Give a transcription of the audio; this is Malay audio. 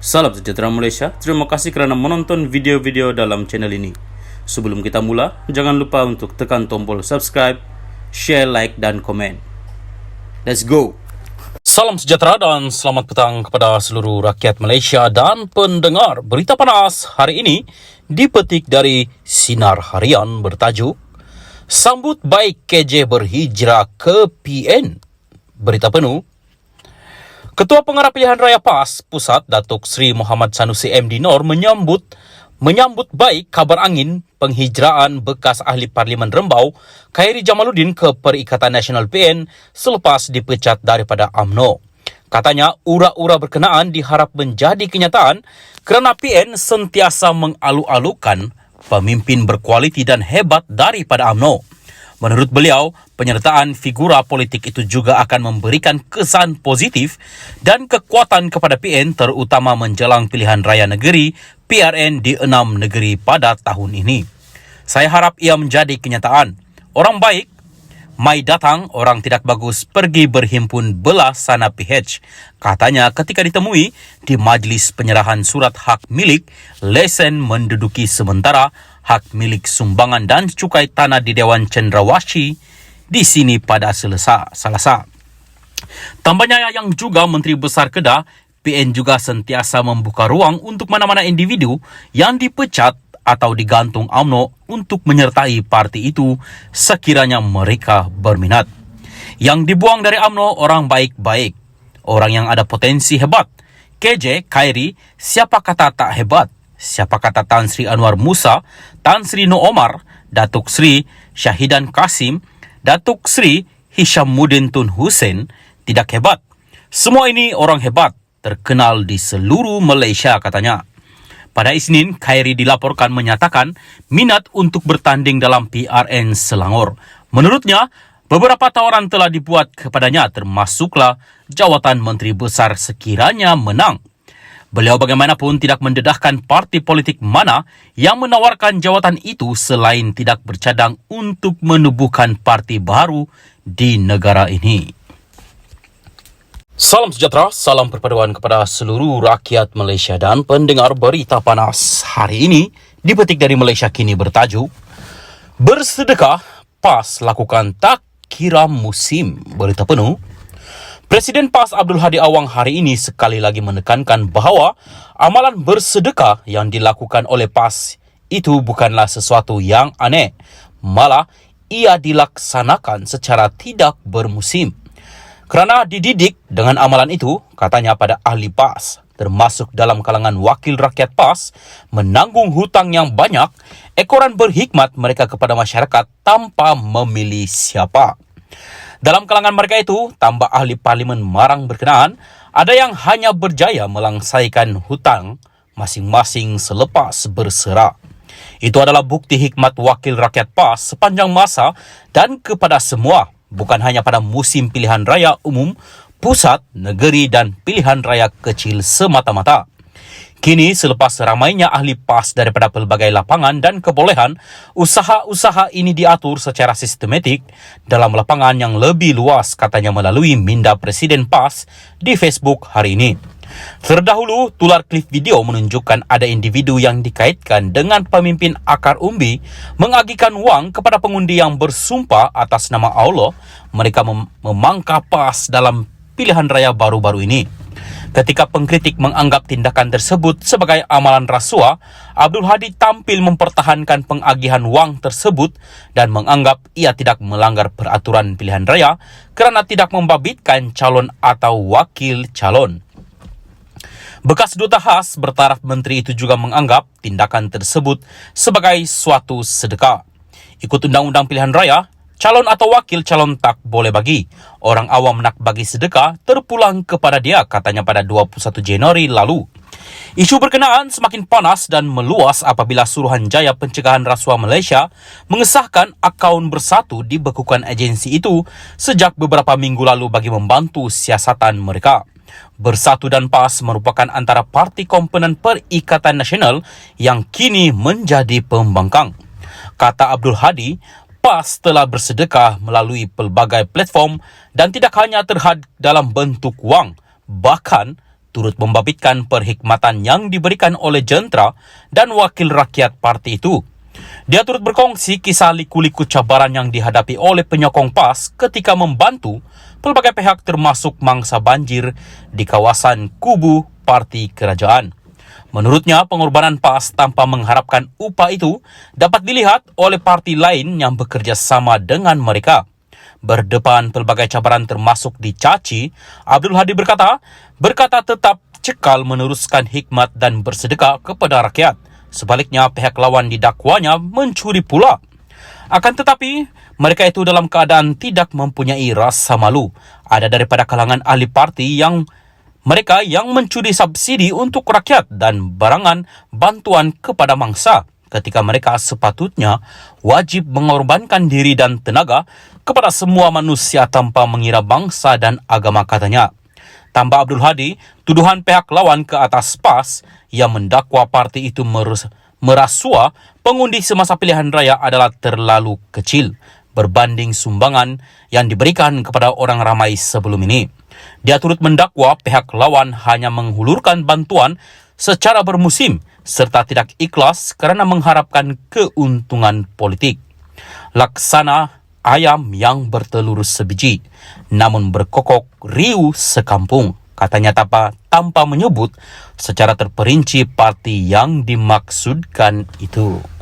Salam sejahtera Malaysia, terima kasih kerana menonton video-video dalam channel ini. Sebelum kita mula, jangan lupa untuk tekan tombol subscribe, share, like dan komen. Let's go! Salam sejahtera dan selamat petang kepada seluruh rakyat Malaysia dan pendengar berita panas hari ini dipetik dari Sinar Harian bertajuk Sambut Baik KJ Berhijrah ke PN. Berita penuh. Ketua Pengarah Pilihan Raya PAS Pusat Datuk Seri Muhammad Sanusi MD Nor menyambut baik kabar angin penghijraan bekas ahli Parlimen Rembau Khairi Jamaluddin ke Perikatan Nasional PN selepas dipecat daripada UMNO. Katanya ura-ura berkenaan diharap menjadi kenyataan kerana PN sentiasa mengalu-alukan pemimpin berkualiti dan hebat daripada UMNO. Menurut beliau, penyertaan figura politik itu juga akan memberikan kesan positif dan kekuatan kepada PN terutama menjelang pilihan raya negeri PRN di 6 negeri pada tahun ini. Saya harap ia menjadi kenyataan. Orang baik, mai datang, orang tidak bagus pergi berhimpun belah sana PH. Katanya ketika ditemui di majlis penyerahan surat hak milik, lesen menduduki sementara, hak milik sumbangan dan cukai tanah di Dewan Cendrawasih di sini pada Selasa. Tambahnya yang juga Menteri Besar Kedah, PN juga sentiasa membuka ruang untuk mana-mana individu yang dipecat atau digantung UMNO untuk menyertai parti itu sekiranya mereka berminat. Yang dibuang dari UMNO orang baik-baik, orang yang ada potensi hebat. KJ, Khairi, siapa kata tak hebat? Siapa kata Tan Sri Anwar Musa, Tan Sri Noor Omar, Datuk Sri Syahidan Kasim, Datuk Sri Hishamuddin Tun Hussein tidak hebat? Semua ini orang hebat, terkenal di seluruh Malaysia katanya. Pada Isnin, Khairi dilaporkan menyatakan minat untuk bertanding dalam PRN Selangor. Menurutnya, beberapa tawaran telah dibuat kepadanya termasuklah jawatan Menteri Besar sekiranya menang. Beliau bagaimanapun tidak mendedahkan parti politik mana yang menawarkan jawatan itu selain tidak bercadang untuk menubuhkan parti baru di negara ini. Salam sejahtera, salam perpaduan kepada seluruh rakyat Malaysia dan pendengar berita panas. Hari ini dipetik dari Malaysia Kini bertajuk Bersedekah, PAS lakukan tak kira musim. Berita penuh. Presiden PAS Abdul Hadi Awang hari ini sekali lagi menekankan bahawa amalan bersedekah yang dilakukan oleh PAS itu bukanlah sesuatu yang aneh. Malah, ia dilaksanakan secara tidak bermusim. Kerana dididik dengan amalan itu, katanya pada ahli PAS, termasuk dalam kalangan wakil rakyat PAS, menanggung hutang yang banyak, ekoran berhikmat mereka kepada masyarakat tanpa memilih siapa. Dalam kalangan mereka itu, tambah ahli parlimen marang berkenaan, ada yang hanya berjaya melangsaikan hutang masing-masing selepas berserah. Itu adalah bukti hikmat wakil rakyat PAS sepanjang masa dan kepada semua, bukan hanya pada musim pilihan raya umum, pusat, negeri dan pilihan raya kecil semata-mata. Kini, selepas ramainya ahli PAS daripada pelbagai lapangan dan kebolehan, usaha-usaha ini diatur secara sistematik dalam lapangan yang lebih luas, katanya melalui minda Presiden PAS di Facebook hari ini. Terdahulu, tular klip video menunjukkan ada individu yang dikaitkan dengan pemimpin akar umbi mengagikan wang kepada pengundi yang bersumpah atas nama Allah mereka memangka PAS dalam pilihan raya baru-baru ini. Ketika pengkritik menganggap tindakan tersebut sebagai amalan rasuah, Abdul Hadi tampil mempertahankan pengagihan wang tersebut dan menganggap ia tidak melanggar peraturan pilihan raya kerana tidak membabitkan calon atau wakil calon. Bekas duta khas bertaraf menteri itu juga menganggap tindakan tersebut sebagai suatu sedekah. Ikut undang-undang pilihan raya, calon atau wakil calon tak boleh bagi. Orang awam nak bagi sedekah terpulang kepada dia, katanya pada 21 Januari lalu. Isu berkenaan semakin panas dan meluas apabila Suruhanjaya Pencegahan Rasuah Malaysia mengesahkan akaun bersatu dibekukan agensi itu sejak beberapa minggu lalu bagi membantu siasatan mereka. Bersatu dan PAS merupakan antara parti komponen Perikatan Nasional yang kini menjadi pembangkang. Kata Abdul Hadi, PAS telah bersedekah melalui pelbagai platform dan tidak hanya terhad dalam bentuk wang, bahkan turut membabitkan perhikmatan yang diberikan oleh jentera dan wakil rakyat parti itu. Dia turut berkongsi kisah liku-liku cabaran yang dihadapi oleh penyokong PAS ketika membantu pelbagai pihak termasuk mangsa banjir di kawasan kubu parti kerajaan. Menurutnya, pengorbanan PAS tanpa mengharapkan upah itu dapat dilihat oleh parti lain yang bekerja sama dengan mereka. Berdepan pelbagai cabaran termasuk dicaci, Abdul Hadi berkata tetap cekal meneruskan hikmat dan bersedekah kepada rakyat. Sebaliknya, pihak lawan didakwanya mencuri pula. Akan tetapi, mereka itu dalam keadaan tidak mempunyai rasa malu. Ada daripada kalangan ahli parti yang mereka yang mencuri subsidi untuk rakyat dan barangan bantuan kepada mangsa, ketika mereka sepatutnya wajib mengorbankan diri dan tenaga kepada semua manusia tanpa mengira bangsa dan agama, katanya. Tambah Abdul Hadi, tuduhan pihak lawan ke atas PAS yang mendakwa parti itu merasua pengundi semasa pilihan raya adalah terlalu kecil berbanding sumbangan yang diberikan kepada orang ramai sebelum ini. Dia turut mendakwa pihak lawan hanya menghulurkan bantuan secara bermusim serta tidak ikhlas kerana mengharapkan keuntungan politik. Laksana ayam yang bertelur sebiji, namun berkokok riuh sekampung, katanya tanpa menyebut secara terperinci parti yang dimaksudkan itu.